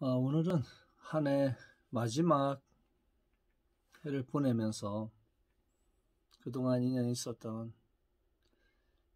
오늘은 한 해 마지막 해를 보내면서 그동안 인연이 있었던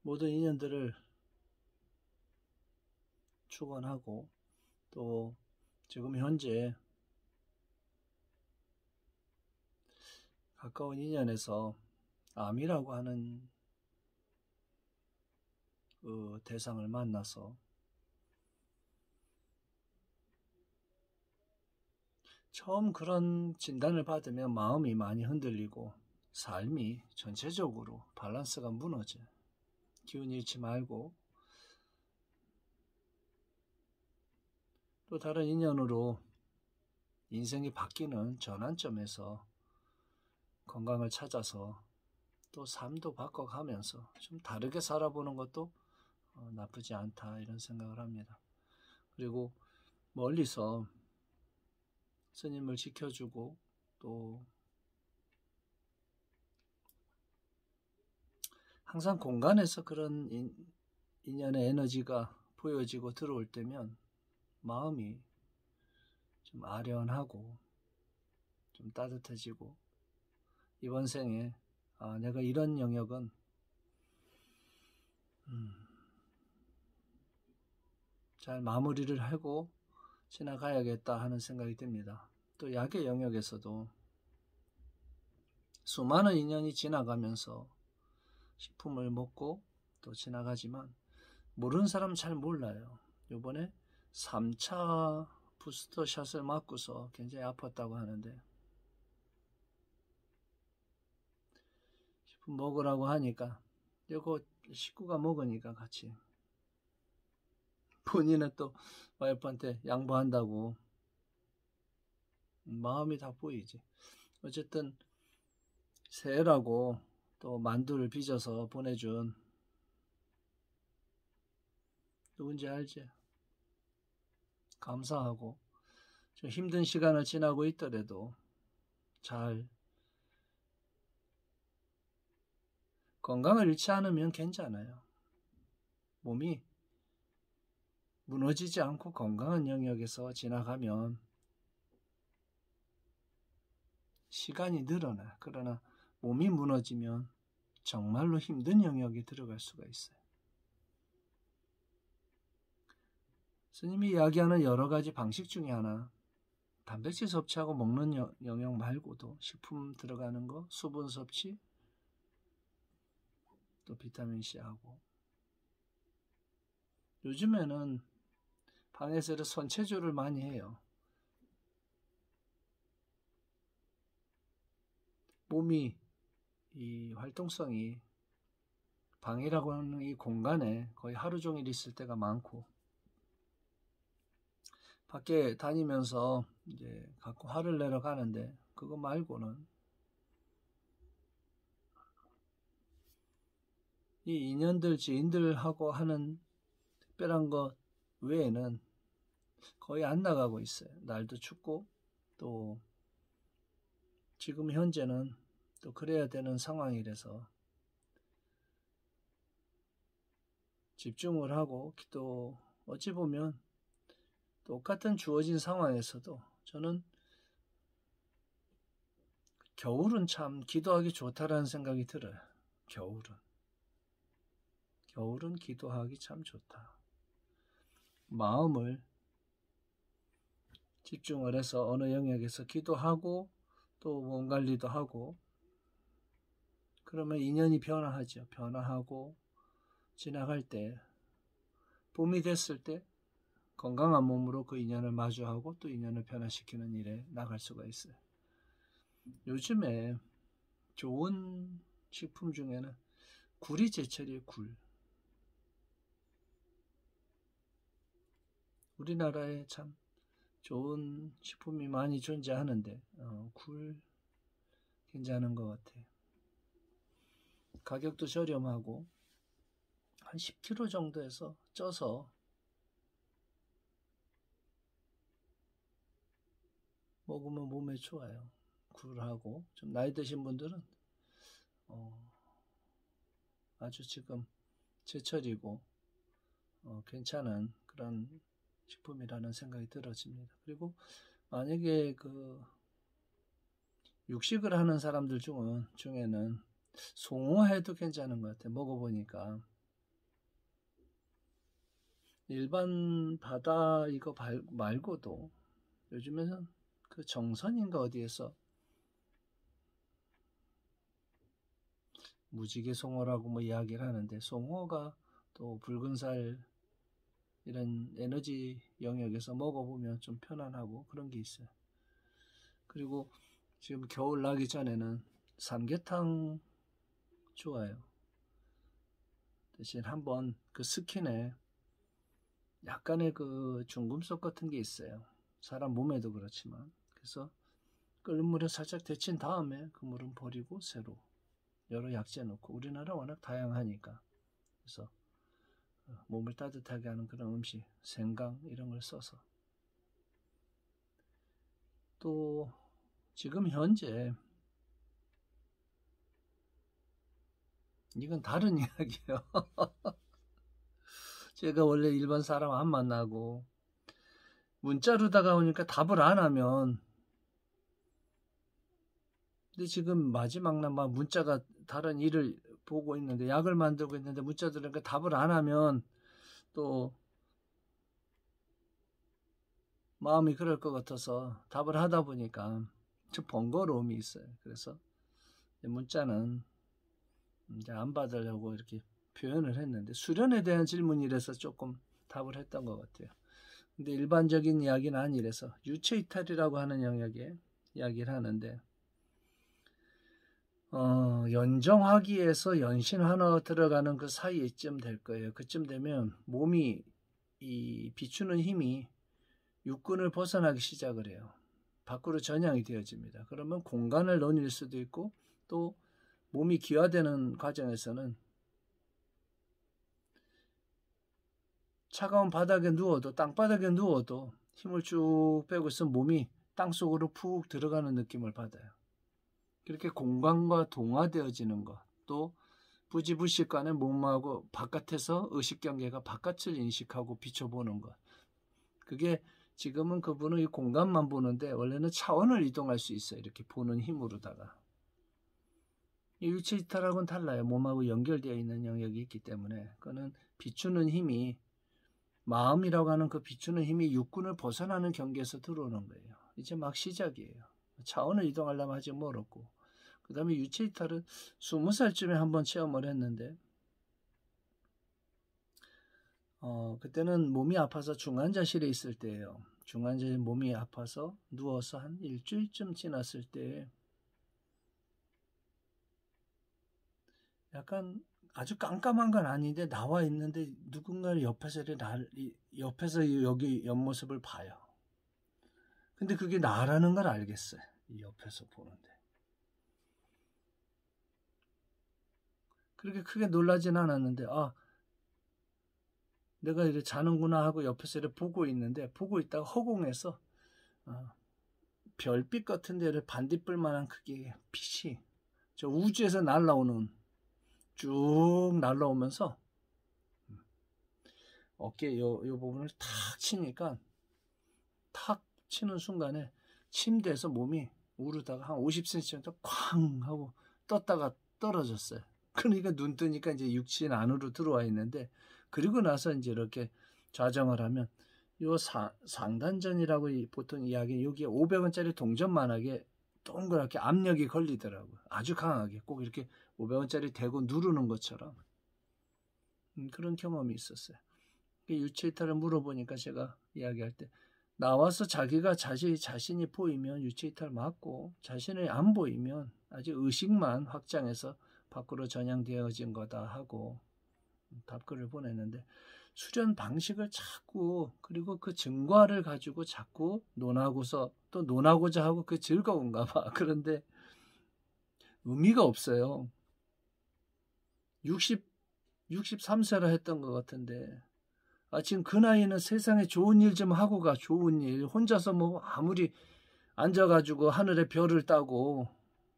모든 인연들을 축원하고, 또 지금 현재 가까운 인연에서 암이라고 하는 그 대상을 만나서 처음 그런 진단을 받으면 마음이 많이 흔들리고 삶이 전체적으로 밸런스가 무너져요. 기운 잃지 말고, 또 다른 인연으로 인생이 바뀌는 전환점에서 건강을 찾아서 또 삶도 바꿔가면서 좀 다르게 살아보는 것도 나쁘지 않다, 이런 생각을 합니다. 그리고 멀리서 스님을 지켜주고, 또 항상 공간에서 그런 인연의 에너지가 보여지고 들어올 때면 마음이 좀 아련하고 좀 따뜻해지고, 이번 생에 내가 이런 영역은 잘 마무리를 하고 지나가야겠다 하는 생각이 듭니다. 또 약의 영역에서도 수많은 인연이 지나가면서 식품을 먹고 또 지나가지만 모르는 사람 잘 몰라요. 요번에 3차 부스터 샷을 맞고서 굉장히 아팠다고 하는데, 식품 먹으라고 하니까 이거 식구가 먹으니까 같이, 본인은 또 와이프한테 양보한다고 마음이 다 보이지. 어쨌든 새해라고 또 만두를 빚어서 보내준 누군지 알지? 감사하고, 좀 힘든 시간을 지나고 있더라도 잘 건강을 잃지 않으면 괜찮아요. 몸이 무너지지 않고 건강한 영역에서 지나가면 시간이 늘어나. 그러나 몸이 무너지면 정말로 힘든 영역에 들어갈 수가 있어요. 스님이 이야기하는 여러 가지 방식 중에 하나, 단백질 섭취하고 먹는 영역 말고도 식품 들어가는 거, 수분 섭취, 또 비타민C하고, 요즘에는 방에서 손체조를 많이 해요. 몸이 이 활동성이 방이라고 하는 이 공간에 거의 하루 종일 있을 때가 많고, 밖에 다니면서 이제 가끔 화를 내러 가는데, 그거 말고는 이 인연들, 지인들하고 하는 특별한 것 외에는 거의 안 나가고 있어요. 날도 춥고, 또 지금 현재는 또 그래야 되는 상황이라서 집중을 하고, 또 어찌 보면 똑같은 주어진 상황에서도 저는 겨울은 참 기도하기 좋다라는 생각이 들어요. 겨울은 기도하기 참 좋다. 마음을 집중을 해서 어느 영역에서 기도하고 또 몸 관리도 하고, 그러면 인연이 변화하죠. 변화하고 지나갈 때, 봄이 됐을 때 건강한 몸으로 그 인연을 마주하고 또 인연을 변화시키는 일에 나갈 수가 있어요. 요즘에 좋은 식품 중에는 굴이 제철이에요. 굴. 우리나라에 참 좋은 식품이 많이 존재하는데 굴 괜찮은 것 같아요. 가격도 저렴하고 한 10kg 정도에서 쪄서 먹으면 몸에 좋아요. 굴하고 좀 나이 드신 분들은 아주 지금 제철이고 괜찮은 그런 식품이라는 생각이 들어집니다. 그리고 만약에 그 육식을 하는 사람들 중에는 송어회도 괜찮은 것 같아요. 먹어보니까 일반 바다 이거 말고도 요즘에는 그 정선인가 어디에서 무지개 송어라고 뭐 이야기를 하는데, 송어가 또 붉은살 이런 에너지 영역에서 먹어보면 좀 편안하고 그런 게 있어요. 그리고 지금 겨울 나기 전에는 삼계탕 좋아요. 대신 한번 그 스킨에 약간의 그 중금속 같은 게 있어요. 사람 몸에도 그렇지만. 그래서 끓는 물에 살짝 데친 다음에 그 물은 버리고 새로 여러 약재 넣고, 우리나라 워낙 다양하니까. 그래서 몸을 따뜻하게 하는 그런 음식, 생강 이런 걸 써서. 또 지금 현재 이건 다른 이야기예요. 제가 원래 일반 사람 안 만나고 문자로다가 오니까 답을 안 하면, 근데 지금 마지막 남아 문자가 다른 일을 보고 있는데, 약을 만들고 있는데 문자 들으니까 답을 안 하면 또 마음이 그럴 것 같아서 답을 하다 보니까 좀 번거로움이 있어요. 그래서 문자는 이제 안 받으려고 이렇게 표현을 했는데, 수련에 대한 질문이라서 조금 답을 했던 것 같아요. 근데 일반적인 이야기는 아니라서 유체이탈이라고 하는 영역에 이야기를 하는데, 연정화기에서 연신환화 들어가는 그 사이쯤 될 거예요. 그쯤 되면 몸이 이 비추는 힘이 육군을 벗어나기 시작을 해요. 밖으로 전향이 되어집니다. 그러면 공간을 논일 수도 있고, 또 몸이 기화되는 과정에서는 차가운 바닥에 누워도, 땅바닥에 누워도 힘을 쭉 빼고 있으면 몸이 땅속으로 푹 들어가는 느낌을 받아요. 그렇게 공간과 동화되어지는 것, 또 부지불식간에 몸하고 바깥에서 의식경계가 바깥을 인식하고 비춰보는 것, 그게 지금은 그분은 이 공간만 보는데 원래는 차원을 이동할 수 있어요. 이렇게 보는 힘으로다가. 이 유체이탈하고는 달라요. 몸하고 연결되어 있는 영역이 있기 때문에. 그거는 비추는 힘이, 마음이라고 하는 그 비추는 힘이 육군을 벗어나는 경계에서 들어오는 거예요. 이제 막 시작이에요. 차원을 이동하려면 아직 멀었고. 그 다음에 유체이탈은 20살쯤에 한번 체험을 했는데, 그때는 몸이 아파서 중환자실에 있을 때예요. 중환자실에 몸이 아파서 누워서 한 일주일쯤 지났을 때 약간 아주 깜깜한 건 아닌데 나와 있는데 누군가를 옆에서 여기 옆모습을 봐요. 근데 그게 나라는 걸 알겠어요. 이 옆에서 보는데. 그렇게 크게 놀라진 않았는데, 내가 이렇게 자는구나 하고 옆에서 이렇게 보고 있는데, 보고 있다가 허공에서 별빛 같은 데를 반딧불만한 크기의 빛이 저 우주에서 날라오는, 쭉 날라오면서 어깨 요 부분을 탁 치니까, 탁 치는 순간에 침대에서 몸이 우르다가 한 50cm 쾅 하고 떴다가 떨어졌어요. 그러니까 눈 뜨니까 이제 육신 안으로 들어와 있는데, 그리고 나서 이제 이렇게 좌정을 하면 요 상단전이라고 보통 이야기, 여기에 500원짜리 동전만하게 동그랗게 압력이 걸리더라고요. 아주 강하게 꼭 이렇게 500원짜리 대고 누르는 것처럼. 그런 경험이 있었어요. 유체이탈을 물어보니까 제가 이야기할 때, 나와서 자기가 자신이 보이면 유체이탈 맞고, 자신이 안 보이면 아직 의식만 확장해서 밖으로 전향되어진 거다 하고 답글을 보냈는데, 수련 방식을 자꾸, 그리고 그 증과를 가지고 자꾸 논하고서 또 논하고자 하고, 그 즐거운가 봐. 그런데 의미가 없어요. 63세라 했던 것 같은데, 지금 그 나이는 세상에 좋은 일 좀 하고 가. 좋은 일. 혼자서 뭐 아무리 앉아가지고 하늘에 별을 따고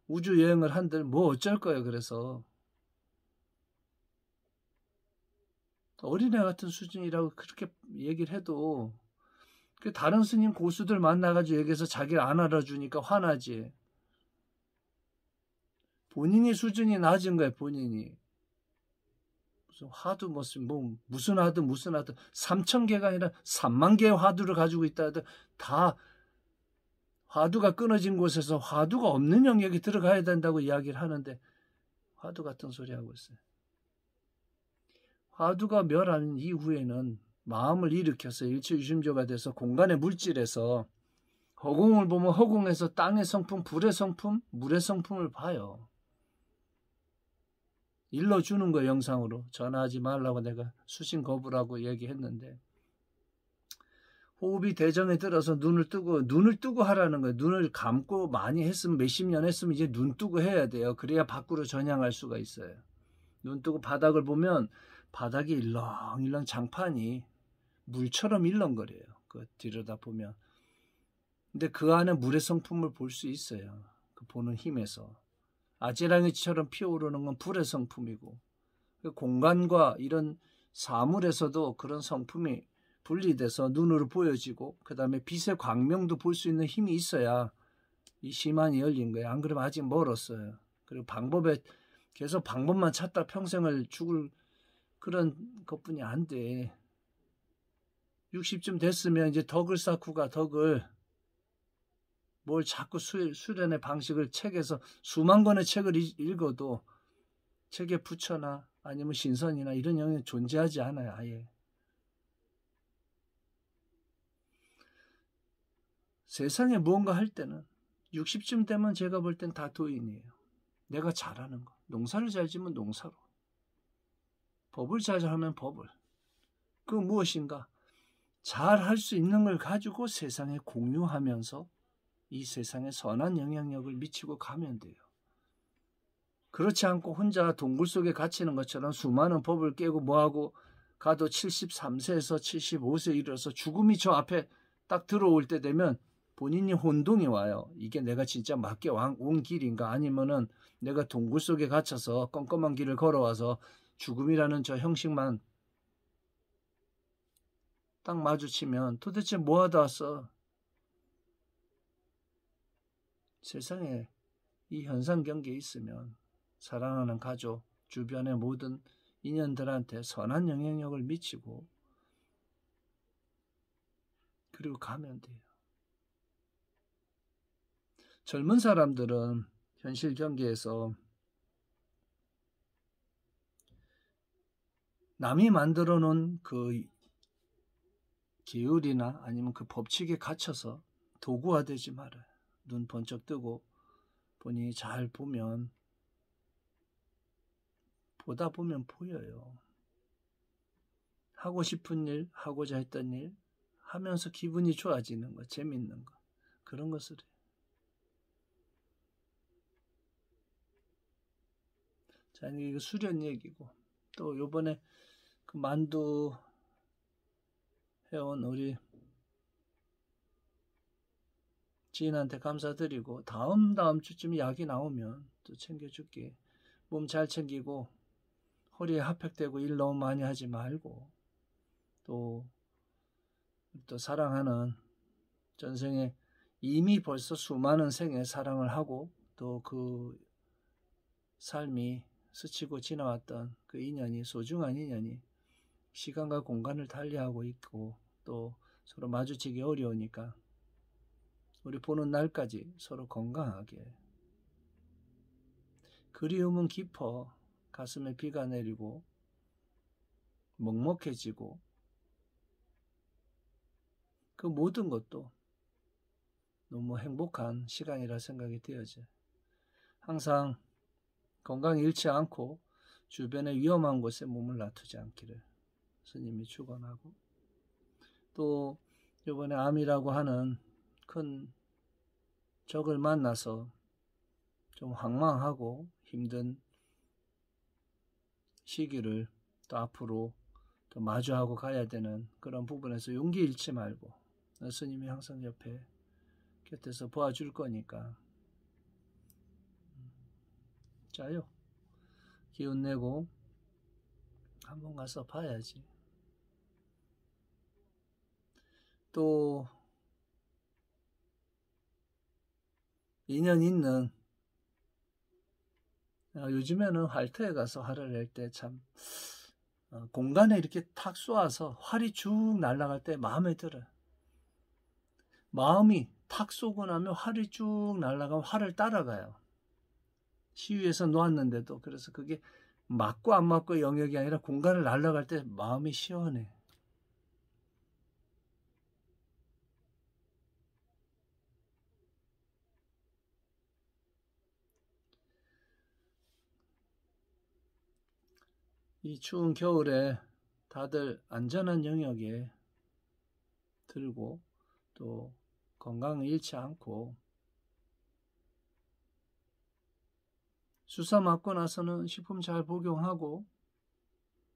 우주 여행을 한들 뭐 어쩔 거예요. 그래서 어린애 같은 수준이라고 그렇게 얘기를 해도 다른 스님 고수들 만나가지고 얘기해서 자기를 안 알아주니까 화나지. 본인이 수준이 낮은 거야, 본인이. 무슨 화두 무슨 화두 3,000개가 아니라 3만 개의 화두를 가지고 있다 하도 다 화두가 끊어진 곳에서 화두가 없는 영역에 들어가야 된다고 이야기를 하는데 화두 같은 소리 하고 있어요. 화두가 멸한 이후에는 마음을 일으켜서 일체유심조가 돼서 공간의 물질에서 허공을 보면 허공에서 땅의 성품, 불의 성품, 물의 성품을 봐요. 일러주는 거예요. 영상으로. 전화하지 말라고 내가 수신 거부라고 얘기했는데 호흡이 대정에 들어서 눈을 뜨고 하라는 거예요. 눈을 감고 많이 했으면 몇십 년 했으면 이제 눈 뜨고 해야 돼요. 그래야 밖으로 전향할 수가 있어요. 눈 뜨고 바닥을 보면 바닥이 일렁일렁 장판이 물처럼 일렁거려요. 그 들여다보면. 근데 그 안에 물의 성품을 볼 수 있어요. 그 보는 힘에서. 아지랑이처럼 피어오르는 건 불의 성품이고 공간과 이런 사물에서도 그런 성품이 분리돼서 눈으로 보여지고 그 다음에 빛의 광명도 볼 수 있는 힘이 있어야 이 심안이 열린 거예요. 안 그러면 아직 멀었어요. 그리고 계속 방법만 찾다 평생을 죽을 그런 것뿐이 안 돼. 60쯤 됐으면 이제 덕을 쌓고 가. 뭘 자꾸 수련의 방식을 책에서 수만 권의 책을 읽어도 책에 부처나 아니면 신선이나 이런 영역이 존재하지 않아요. 아예. 세상에 무언가 할 때는 60쯤 되면 제가 볼 땐 다 도인이에요. 내가 잘하는 거. 농사를 잘 지면 농사로. 법을 잘 하면 법을. 그 무엇인가? 잘 할 수 있는 걸 가지고 세상에 공유하면서 이 세상에 선한 영향력을 미치고 가면 돼요. 그렇지 않고 혼자 동굴 속에 갇히는 것처럼 수많은 법을 깨고 뭐하고 가도 73세에서 75세 이르러서 죽음이 저 앞에 딱 들어올 때 되면 본인이 혼동이 와요. 이게 내가 진짜 맞게 온 길인가 아니면은 내가 동굴 속에 갇혀서 껌껌한 길을 걸어와서 죽음이라는 저 형식만 딱 마주치면 도대체 뭐 하다 왔어? 세상에 이 현상 경계에 있으면 사랑하는 가족, 주변의 모든 인연들한테 선한 영향력을 미치고 그리고 가면 돼요. 젊은 사람들은 현실 경계에서 남이 만들어 놓은 그 계율이나 아니면 그 법칙에 갇혀서 도구화되지 말아요. 눈 번쩍 뜨고 본인이 잘 보면 보다 보면 보여요. 하고 싶은 일, 하고자 했던 일 하면서 기분이 좋아지는 거, 재밌는 거 그런 것을 해요. 자, 이게 수련 얘기고 또 요번에 그 만두 해온 우리 지인한테 감사드리고 다음 주쯤 약이 나오면 또 챙겨줄게. 몸 잘 챙기고 허리에 핫팩대고 일 너무 많이 하지 말고 또 사랑하는 전생에 이미 벌써 수많은 생에 사랑을 하고 또 그 삶이 스치고 지나왔던 그 인연이 소중한 인연이 시간과 공간을 달리하고 있고 또 서로 마주치기 어려우니까 우리 보는 날까지 서로 건강하게 그리움은 깊어 가슴에 비가 내리고 먹먹해지고 그 모든 것도 너무 행복한 시간이라 생각이 되어져. 항상 건강 잃지 않고 주변의 위험한 곳에 몸을 놔두지 않기를 스님이 축원하고 또 이번에 암이라고 하는 큰 적을 만나서 좀 황망하고 힘든 시기를 또 앞으로 또 마주하고 가야 되는 그런 부분에서 용기 잃지 말고 스님이 항상 옆에 곁에서 도와줄 거니까 자요. 기운 내고 한번 가서 봐야지. 또 인연 있는, 요즘에는 활터에 가서 활을 낼 때 참 공간에 이렇게 탁 쏘아서 활이 쭉 날아갈 때 마음에 들어요. 마음이 탁 쏘고 나면 활이 쭉 날아가면 활을 따라가요. 시위에서 놓았는데도. 그래서 그게 맞고 안 맞고 영역이 아니라 공간을 날아갈 때 마음이 시원해. 이 추운 겨울에 다들 안전한 영역에 들고 또 건강을 잃지 않고 주사 맞고 나서는 식품 잘 복용하고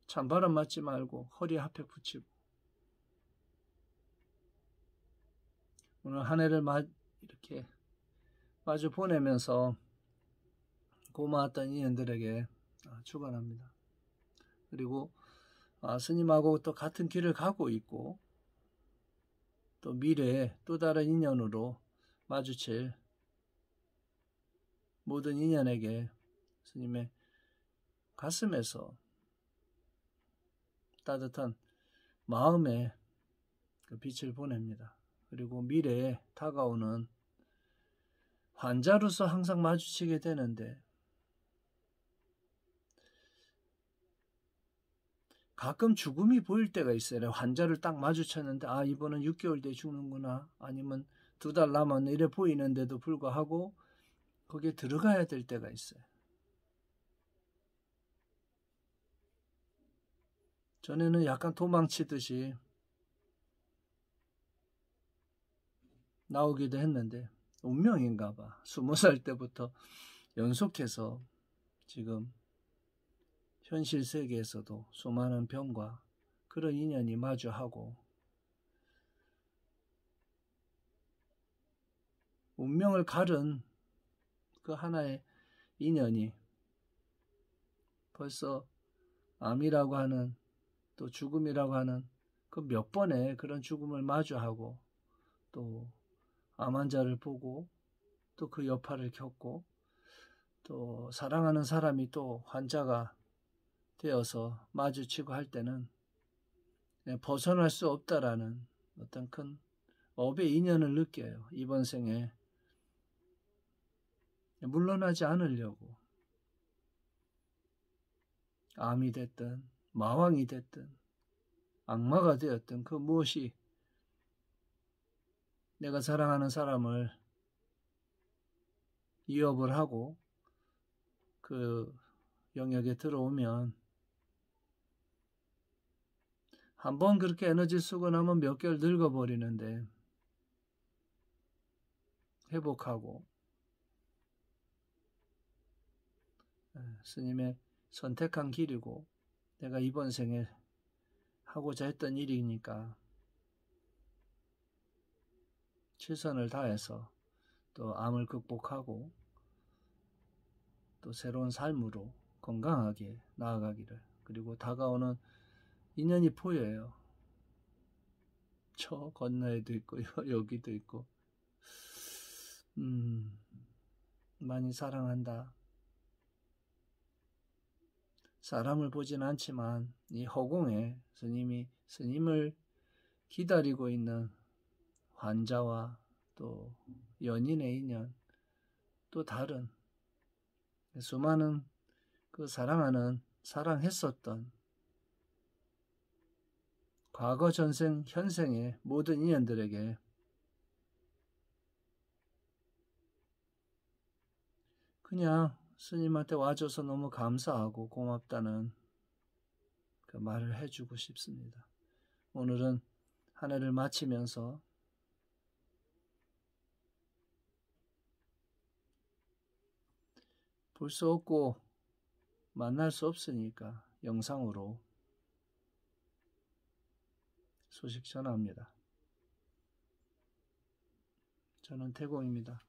찬바람 맞지 말고 허리에 핫팩 붙이고 오늘 한 해를 이렇게 마주 보내면서 고마웠던 인연들에게 축원합니다. 그리고 스님하고 또 같은 길을 가고 있고 또 미래에 또 다른 인연으로 마주칠 모든 인연에게 스님의 가슴에서 따뜻한 마음의 그 빛을 보냅니다. 그리고 미래에 다가오는 환자로서 항상 마주치게 되는데 가끔 죽음이 보일 때가 있어요. 환자를 딱 마주쳤는데 이번은 6개월 뒤에 죽는구나, 아니면 2달 남았네 이래 보이는데도 불구하고 거기에 들어가야 될 때가 있어요. 전에는 약간 도망치듯이 나오기도 했는데 운명인가 봐. 20살 때부터 연속해서 지금 현실 세계에서도 수많은 병과 그런 인연이 마주하고 운명을 가른 그 하나의 인연이 벌써 암이라고 하는 또 죽음이라고 하는 그 몇 번의 그런 죽음을 마주하고 또 암 환자를 보고 또 그 여파를 겪고 또 사랑하는 사람이 또 환자가 되어서 마주치고 할 때는 벗어날 수 없다라는 어떤 큰 업의 인연을 느껴요. 이번 생에 물러나지 않으려고 암이 됐든 마왕이 됐든 악마가 되었든 그 무엇이 내가 사랑하는 사람을 위협을 하고 그 영역에 들어오면 한번 그렇게 에너지 쓰고 나면 몇 개월 늙어버리는데 회복하고 스님의 선택한 길이고 내가 이번 생에 하고자 했던 일이니까 최선을 다해서 또 암을 극복하고 또 새로운 삶으로 건강하게 나아가기를. 그리고 다가오는 인연이 보여요. 저 건너에도 있고 여기도 있고 많이 사랑한다. 사람을 보진 않지만 이 허공에 스님을 기다리고 있는 환자와 또 연인의 인연, 또 다른 수많은 그 사랑했었던 과거 전생 현생의 모든 인연들에게 그냥 스님한테 와줘서 너무 감사하고 고맙다는 그 말을 해주고 싶습니다. 오늘은 한 해를 마치면서 볼 수 없고 만날 수 없으니까 영상으로 소식 전합니다. 저는 태공입니다.